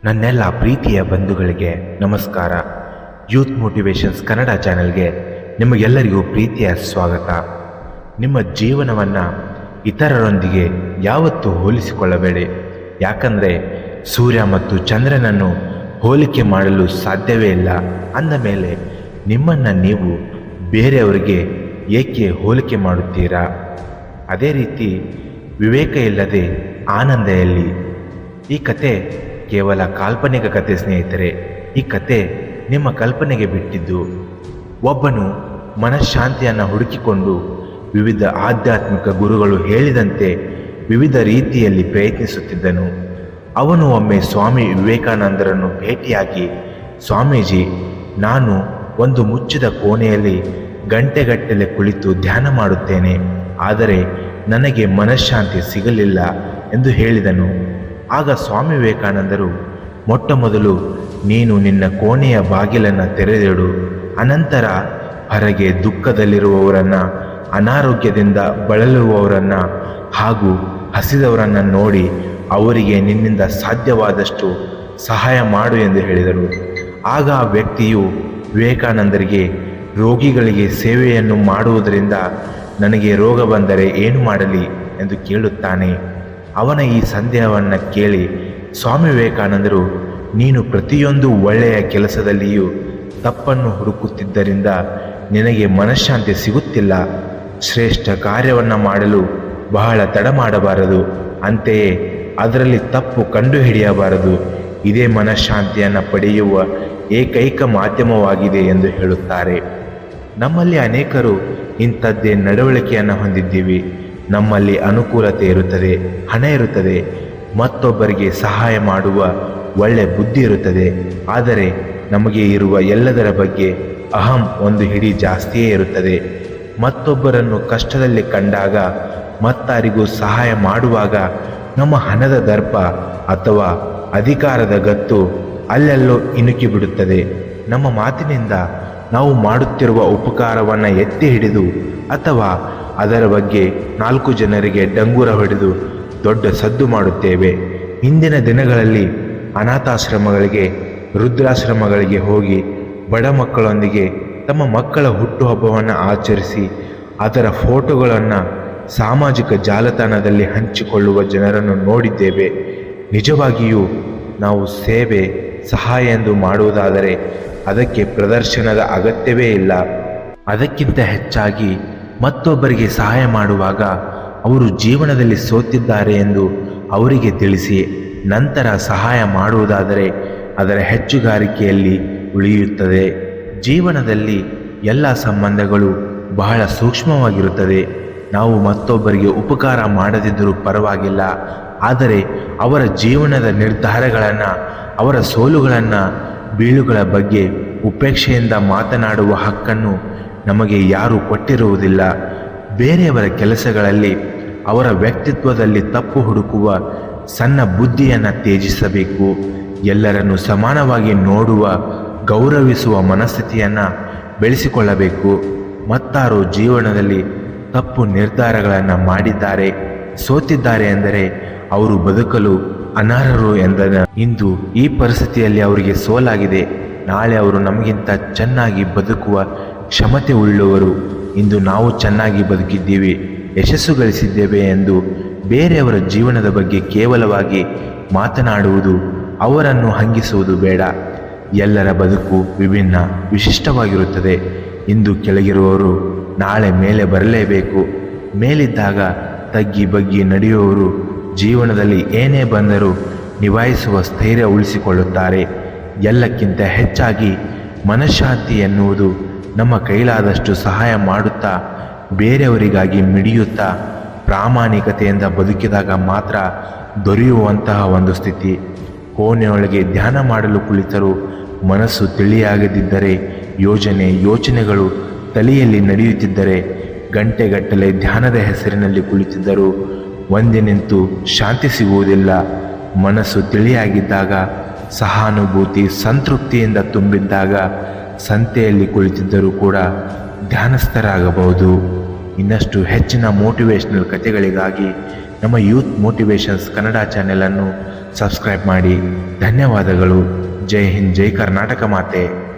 ನನ್ನೆಲ್ಲ ಪ್ರೀತಿಯ ಬಂಧುಗಳಿಗೆ ನಮಸ್ಕಾರ. ಯೂತ್ ಮೋಟಿವೇಶನ್ಸ್ ಕನ್ನಡ ಚಾನೆಲ್ಗೆ ನಿಮಗೆಲ್ಲರಿಗೂ ಪ್ರೀತಿಯ ಸ್ವಾಗತ. ನಿಮ್ಮ ಜೀವನವನ್ನು ಇತರರೊಂದಿಗೆ ಯಾವತ್ತೂ ಹೋಲಿಸಿಕೊಳ್ಳಬೇಡಿ. ಯಾಕಂದರೆ ಸೂರ್ಯ ಮತ್ತು ಚಂದ್ರನನ್ನು ಹೋಲಿಕೆ ಮಾಡಲು ಸಾಧ್ಯವೇ ಇಲ್ಲ. ಅಂದ ಮೇಲೆ ನಿಮ್ಮನ್ನು ನೀವು ಬೇರೆಯವರಿಗೆ ಏಕೆ ಹೋಲಿಕೆ ಮಾಡುತ್ತೀರಾ? ಅದೇ ರೀತಿ ವಿವೇಕ ಇಲ್ಲದೆ ಆನಂದ ಎಲ್ಲಿ? ಈ ಕತೆ ಕೇವಲ ಕಾಲ್ಪನಿಕ ಕತೆ ಸ್ನೇಹಿತರೆ. ಈ ಕತೆ ನಿಮ್ಮ ಕಲ್ಪನೆಗೆ ಬಿಟ್ಟಿದ್ದು. ಒಬ್ಬನು ಮನಃಶಾಂತಿಯನ್ನು ಹುಡುಕಿಕೊಂಡು ವಿವಿಧ ಆಧ್ಯಾತ್ಮಿಕ ಗುರುಗಳು ಹೇಳಿದಂತೆ ವಿವಿಧ ರೀತಿಯಲ್ಲಿ ಪ್ರಯತ್ನಿಸುತ್ತಿದ್ದನು. ಅವನು ಒಮ್ಮೆ ಸ್ವಾಮಿ ವಿವೇಕಾನಂದರನ್ನು ಭೇಟಿಯಾಗಿ, ಸ್ವಾಮೀಜಿ, ನಾನು ಒಂದು ಮುಚ್ಚಿದ ಕೋಣೆಯಲ್ಲಿ ಗಂಟೆಗಟ್ಟಲೆ ಕುಳಿತು ಧ್ಯಾನ ಮಾಡುತ್ತೇನೆ, ಆದರೆ ನನಗೆ ಮನಃಶಾಂತಿ ಸಿಗಲಿಲ್ಲ ಎಂದು ಹೇಳಿದನು. ಆಗ ಸ್ವಾಮಿ ವಿವೇಕಾನಂದರು, ಮೊಟ್ಟ ಮೊದಲು ನೀನು ನಿನ್ನ ಕೋಣೆಯ ಬಾಗಿಲನ್ನು ತೆರೆದಿಡು. ಅನಂತರ ಹೊರಗೆ ದುಃಖದಲ್ಲಿರುವವರನ್ನು, ಅನಾರೋಗ್ಯದಿಂದ ಬಳಲುವವರನ್ನು ಹಾಗೂ ಹಸಿದವರನ್ನು ನೋಡಿ ಅವರಿಗೆ ನಿನ್ನಿಂದ ಸಾಧ್ಯವಾದಷ್ಟು ಸಹಾಯ ಮಾಡು ಎಂದು ಹೇಳಿದರು. ಆಗ ಆ ವ್ಯಕ್ತಿಯು ವಿವೇಕಾನಂದರಿಗೆ, ರೋಗಿಗಳಿಗೆ ಸೇವೆಯನ್ನು ಮಾಡುವುದರಿಂದ ನನಗೆ ರೋಗ ಬಂದರೆ ಏನು ಮಾಡಲಿ ಎಂದು ಕೇಳುತ್ತಾನೆ. ಅವನ ಈ ಸಂದೇಹವನ್ನು ಕೇಳಿ ಸ್ವಾಮಿ ವಿವೇಕಾನಂದರು, ನೀನು ಪ್ರತಿಯೊಂದು ಒಳ್ಳೆಯ ಕೆಲಸದಲ್ಲಿಯೂ ತಪ್ಪನ್ನು ಹುಡುಕುತ್ತಿದ್ದರಿಂದ ನಿನಗೆ ಮನಃಶಾಂತಿ ಸಿಗುತ್ತಿಲ್ಲ. ಶ್ರೇಷ್ಠ ಕಾರ್ಯವನ್ನು ಮಾಡಲು ಬಹಳ ತಡ ಮಾಡಬಾರದು, ಅಂತೆಯೇ ಅದರಲ್ಲಿ ತಪ್ಪು ಕಂಡುಹಿಡಿಯಬಾರದು. ಇದೇ ಮನಃಶಾಂತಿಯನ್ನು ಪಡೆಯುವ ಏಕೈಕ ಮಾಧ್ಯಮವಾಗಿದೆ ಎಂದು ಹೇಳುತ್ತಾರೆ. ನಮ್ಮಲ್ಲಿ ಅನೇಕರು ಇಂಥದ್ದೇ ನಡವಳಿಕೆಯನ್ನು ಹೊಂದಿದ್ದೀವಿ. ನಮ್ಮಲ್ಲಿ ಅನುಕೂಲತೆ ಇರುತ್ತದೆ, ಹಣ ಇರುತ್ತದೆ, ಮತ್ತೊಬ್ಬರಿಗೆ ಸಹಾಯ ಮಾಡುವ ಒಳ್ಳೆ ಬುದ್ಧಿ ಇರುತ್ತದೆ. ಆದರೆ ನಮಗೆ ಇರುವ ಎಲ್ಲದರ ಬಗ್ಗೆ ಅಹಂ ಒಂದು ಹಿಡಿ ಜಾಸ್ತಿಯೇ ಇರುತ್ತದೆ. ಮತ್ತೊಬ್ಬರನ್ನು ಕಷ್ಟದಲ್ಲಿ ಕಂಡಾಗ, ಮತ್ತಾರಿಗೂ ಸಹಾಯ ಮಾಡುವಾಗ ನಮ್ಮ ಹಣದ ದರ್ಪ ಅಥವಾ ಅಧಿಕಾರದ ಗತ್ತು ಅಲ್ಲೆಲ್ಲೋ ಇಣುಕಿ ಬಿಡುತ್ತದೆ. ನಮ್ಮ ಮಾತಿನಿಂದ ನಾವು ಮಾಡುತ್ತಿರುವ ಉಪಕಾರವನ್ನು ಎತ್ತಿ ಹಿಡಿದು ಅಥವಾ ಅದರ ಬಗ್ಗೆ 4 ಜನರಿಗೆ ಡಂಗೂರ ಹೊಡೆದು ದೊಡ್ಡ ಸದ್ದು ಮಾಡುತ್ತೇವೆ. ಇಂದಿನ ದಿನಗಳಲ್ಲಿ ಅನಾಥಾಶ್ರಮಗಳಿಗೆ, ವೃದ್ಧಾಶ್ರಮಗಳಿಗೆ ಹೋಗಿ ಬಡ ಮಕ್ಕಳೊಂದಿಗೆ ತಮ್ಮ ಮಕ್ಕಳ ಹುಟ್ಟುಹಬ್ಬವನ್ನು ಆಚರಿಸಿ ಅದರ ಫೋಟೋಗಳನ್ನು ಸಾಮಾಜಿಕ ಜಾಲತಾಣದಲ್ಲಿ ಹಂಚಿಕೊಳ್ಳುವ ಜನರನ್ನು ನೋಡಿದ್ದೇವೆ. ನಿಜವಾಗಿಯೂ ನಾವು ಸೇವೆ, ಸಹಾಯ ಎಂದು ಮಾಡುವುದಾದರೆ ಅದಕ್ಕೆ ಪ್ರದರ್ಶನದ ಅಗತ್ಯವೇ ಇಲ್ಲ. ಅದಕ್ಕಿಂತ ಹೆಚ್ಚಾಗಿ ಮತ್ತೊಬ್ಬರಿಗೆ ಸಹಾಯ ಮಾಡುವಾಗ ಅವರು ಜೀವನದಲ್ಲಿ ಸೋತಿದ್ದಾರೆ ಎಂದು ಅವರಿಗೆ ತಿಳಿಸಿ ನಂತರ ಸಹಾಯ ಮಾಡುವುದಾದರೆ ಅದರ ಹೆಚ್ಚುಗಾರಿಕೆಯಲ್ಲಿ ಉಳಿಯುತ್ತದೆ. ಜೀವನದಲ್ಲಿ ಎಲ್ಲ ಸಂಬಂಧಗಳು ಬಹಳ ಸೂಕ್ಷ್ಮವಾಗಿರುತ್ತದೆ. ನಾವು ಮತ್ತೊಬ್ಬರಿಗೆ ಉಪಕಾರ ಮಾಡದಿದ್ದರೂ ಪರವಾಗಿಲ್ಲ, ಆದರೆ ಅವರ ಜೀವನದ ನಿರ್ಧಾರಗಳನ್ನು, ಅವರ ಸೋಲುಗಳನ್ನು, ಬೀಳುಗಳ ಬಗ್ಗೆ ಉಪೇಕ್ಷೆಯಿಂದ ಮಾತನಾಡುವ ಹಕ್ಕನ್ನು ನಮಗೆ ಯಾರೂ ಕೊಟ್ಟಿರುವುದಿಲ್ಲ. ಬೇರೆಯವರ ಕೆಲಸಗಳಲ್ಲಿ, ಅವರ ವ್ಯಕ್ತಿತ್ವದಲ್ಲಿ ತಪ್ಪು ಹುಡುಕುವ ಸಣ್ಣ ಬುದ್ಧಿಯನ್ನು ತ್ಯಜಿಸಬೇಕು. ಎಲ್ಲರನ್ನು ಸಮಾನವಾಗಿ ನೋಡುವ, ಗೌರವಿಸುವ ಮನಸ್ಥಿತಿಯನ್ನು ಬೆಳೆಸಿಕೊಳ್ಳಬೇಕು. ಮತ್ತಾರು ಜೀವನದಲ್ಲಿ ತಪ್ಪು ನಿರ್ಧಾರಗಳನ್ನು ಮಾಡಿದ್ದಾರೆ, ಸೋತಿದ್ದಾರೆ ಎಂದರೆ ಅವರು ಬದುಕಲು ಅನರ್ಹರು ಎಂದನ. ಇಂದು ಈ ಪರಿಸ್ಥಿತಿಯಲ್ಲಿ ಅವರಿಗೆ ಸೋಲಾಗಿದೆ, ನಾಳೆ ಅವರು ನಮಗಿಂತ ಚೆನ್ನಾಗಿ ಬದುಕುವ ಕ್ಷಮತೆ ಉಳ್ಳವರು. ಇಂದು ನಾವು ಚೆನ್ನಾಗಿ ಬದುಕಿದ್ದೀವಿ, ಯಶಸ್ಸು ಗಳಿಸಿದ್ದೇವೆ ಎಂದು ಬೇರೆಯವರ ಜೀವನದ ಬಗ್ಗೆ ಕೇವಲವಾಗಿ ಮಾತನಾಡುವುದು, ಅವರನ್ನು ಹಂಗಿಸುವುದು ಬೇಡ. ಎಲ್ಲರ ಬದುಕು ವಿಭಿನ್ನ, ವಿಶಿಷ್ಟವಾಗಿರುತ್ತದೆ. ಇಂದು ಕೆಳಗಿರುವವರು ನಾಳೆ ಮೇಲೆ ಬರಲೇಬೇಕು. ಮೇಲಿದ್ದಾಗ ತಗ್ಗಿ ಬಗ್ಗಿ ನಡೆಯುವವರು ಜೀವನದಲ್ಲಿ ಏನೇ ಬಂದರೂ ನಿಭಾಯಿಸುವ ಸ್ಥೈರ್ಯ ಉಳಿಸಿಕೊಳ್ಳುತ್ತಾರೆ. ಎಲ್ಲಕ್ಕಿಂತ ಹೆಚ್ಚಾಗಿ ಮನಃಶಾಂತಿ ಎನ್ನುವುದು ನಮ್ಮ ಕೈಲಾದಷ್ಟು ಸಹಾಯ ಮಾಡುತ್ತಾ, ಬೇರೆಯವರಿಗಾಗಿ ಮಿಡಿಯುತ್ತಾ, ಪ್ರಾಮಾಣಿಕತೆಯಿಂದ ಬದುಕಿದಾಗ ಮಾತ್ರ ದೊರೆಯುವಂತಹ ಒಂದು ಸ್ಥಿತಿ. ಕೋಣೆಯೊಳಗೆ ಧ್ಯಾನ ಮಾಡಲು ಕುಳಿತರೂ ಮನಸ್ಸು ತಿಳಿಯಾಗದಿದ್ದರೆ, ಯೋಚನೆಗಳು ತಲೆಯಲ್ಲಿ ನಡೆಯುತ್ತಿದ್ದರೆ, ಗಂಟೆಗಟ್ಟಲೆ ಧ್ಯಾನದ ಹೆಸರಿನಲ್ಲಿ ಕುಳಿತಿದ್ದರೂ ಒಂದೇ ನಿಂತು ಶಾಂತಿ ಸಿಗುವುದಿಲ್ಲ. ಮನಸ್ಸು ತಿಳಿಯಾಗಿದ್ದಾಗ, ಸಹಾನುಭೂತಿ, ಸಂತೃಪ್ತಿಯಿಂದ ತುಂಬಿದ್ದಾಗ ಸಂತೆಯಲ್ಲಿ ಕುಳಿತಿದ್ದರೂ ಕೂಡ ಧ್ಯಾನಸ್ಥರಾಗಬಹುದು. ಇನ್ನಷ್ಟು ಹೆಚ್ಚಿನ ಮೋಟಿವೇಶ್ನಲ್ ಕಥೆಗಳಿಗಾಗಿ ನಮ್ಮ ಯೂತ್ ಮೋಟಿವೇಶನ್ಸ್ ಕನ್ನಡ ಚಾನೆಲನ್ನು ಸಬ್ಸ್ಕ್ರೈಬ್ ಮಾಡಿ. ಧನ್ಯವಾದಗಳು. ಜೈ ಹಿಂದ್, ಜೈ ಕರ್ನಾಟಕ ಮಾತೆ.